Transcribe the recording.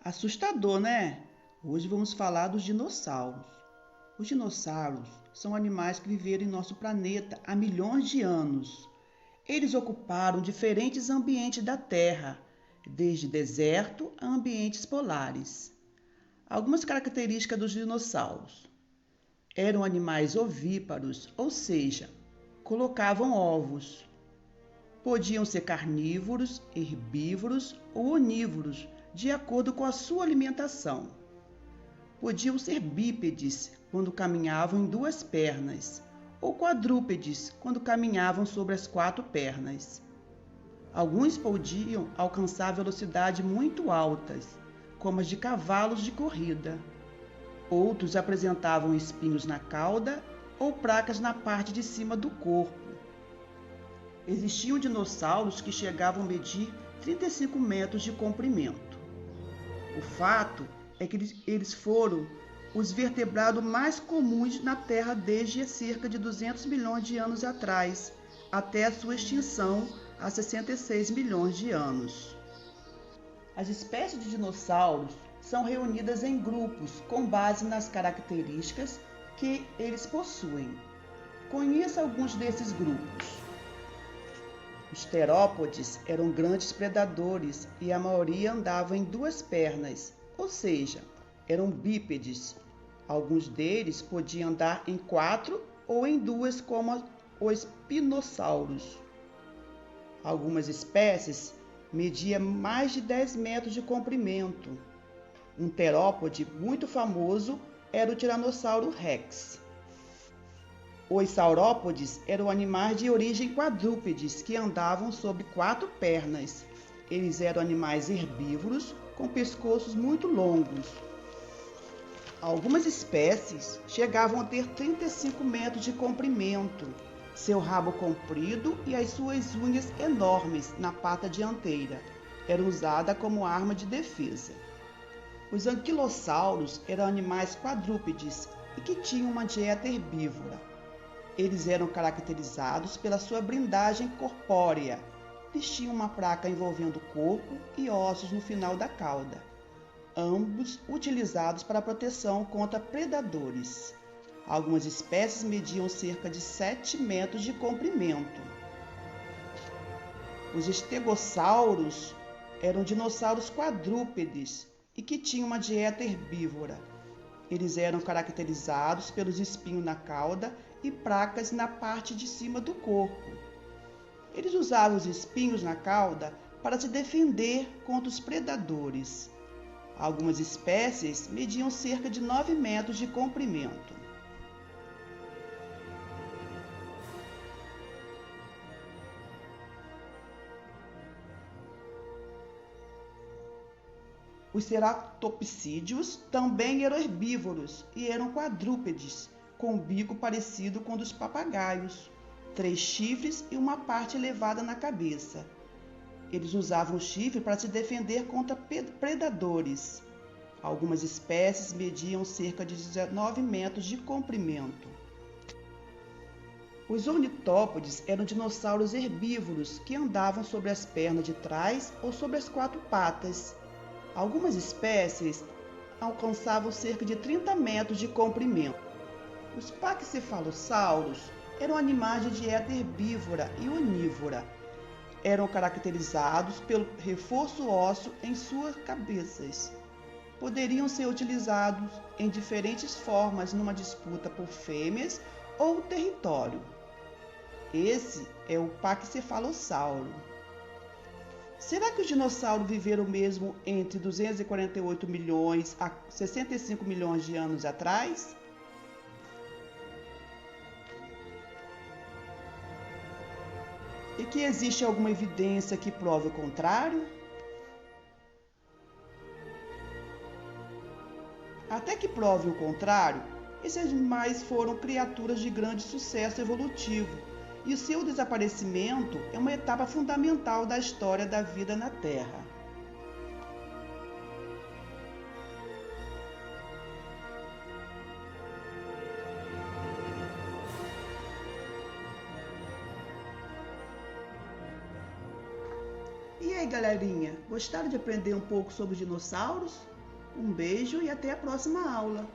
Assustador, né? Hoje vamos falar dos dinossauros. Os dinossauros são animais que viveram em nosso planeta há milhões de anos. Eles ocuparam diferentes ambientes da Terra, desde deserto a ambientes polares. Algumas características dos dinossauros: eram animais ovíparos, ou seja, colocavam ovos. Podiam ser carnívoros, herbívoros ou onívoros, de acordo com a sua alimentação. Podiam ser bípedes, quando caminhavam em duas pernas, ou quadrúpedes, quando caminhavam sobre as quatro pernas. Alguns podiam alcançar velocidades muito altas, como as de cavalos de corrida. Outros apresentavam espinhos na cauda ou placas na parte de cima do corpo. Existiam dinossauros que chegavam a medir 35 metros de comprimento. O fato é que eles foram os vertebrados mais comuns na Terra desde cerca de 200 milhões de anos atrás, até a sua extinção há 66 milhões de anos. As espécies de dinossauros são reunidas em grupos com base nas características que eles possuem. Conheça alguns desses grupos. Os terópodes eram grandes predadores e a maioria andava em duas pernas, ou seja, eram bípedes. Alguns deles podiam andar em quatro ou em duas, como os spinossauros. Algumas espécies mediam mais de 10 metros de comprimento. Um terópode muito famoso era o Tiranossauro Rex. Os saurópodes eram animais de origem quadrúpedes que andavam sobre quatro pernas. Eles eram animais herbívoros com pescoços muito longos. Algumas espécies chegavam a ter 35 metros de comprimento, seu rabo comprido e as suas unhas enormes na pata dianteira eram usadas como arma de defesa. Os anquilossauros eram animais quadrúpedes e que tinham uma dieta herbívora. Eles eram caracterizados pela sua blindagem corpórea. Eles tinham uma placa envolvendo o corpo e ossos no final da cauda, ambos utilizados para proteção contra predadores. Algumas espécies mediam cerca de 7 metros de comprimento. Os estegossauros eram dinossauros quadrúpedes e que tinham uma dieta herbívora. Eles eram caracterizados pelos espinhos na cauda e placas na parte de cima do corpo. Eles usavam os espinhos na cauda para se defender contra os predadores. Algumas espécies mediam cerca de 9 metros de comprimento. Os ceratopsídeos também eram herbívoros e eram quadrúpedes, com um bico parecido com o dos papagaios, 3 chifres e uma parte elevada na cabeça. Eles usavam o chifre para se defender contra predadores. Algumas espécies mediam cerca de 19 metros de comprimento. Os ornitópodes eram dinossauros herbívoros que andavam sobre as pernas de trás ou sobre as quatro patas. Algumas espécies alcançavam cerca de 30 metros de comprimento. Os paquicefalossauros eram animais de dieta herbívora e onívora. Eram caracterizados pelo reforço ósseo em suas cabeças. Poderiam ser utilizados em diferentes formas numa disputa por fêmeas ou território. Esse é o paquicefalossauro. Será que os dinossauros viveram mesmo entre 248 milhões a 65 milhões de anos atrás? E que existe alguma evidência que prove o contrário? Até que prove o contrário, esses animais foram criaturas de grande sucesso evolutivo, e o seu desaparecimento é uma etapa fundamental da história da vida na Terra. E aí, galerinha, gostaram de aprender um pouco sobre dinossauros? Um beijo e até a próxima aula!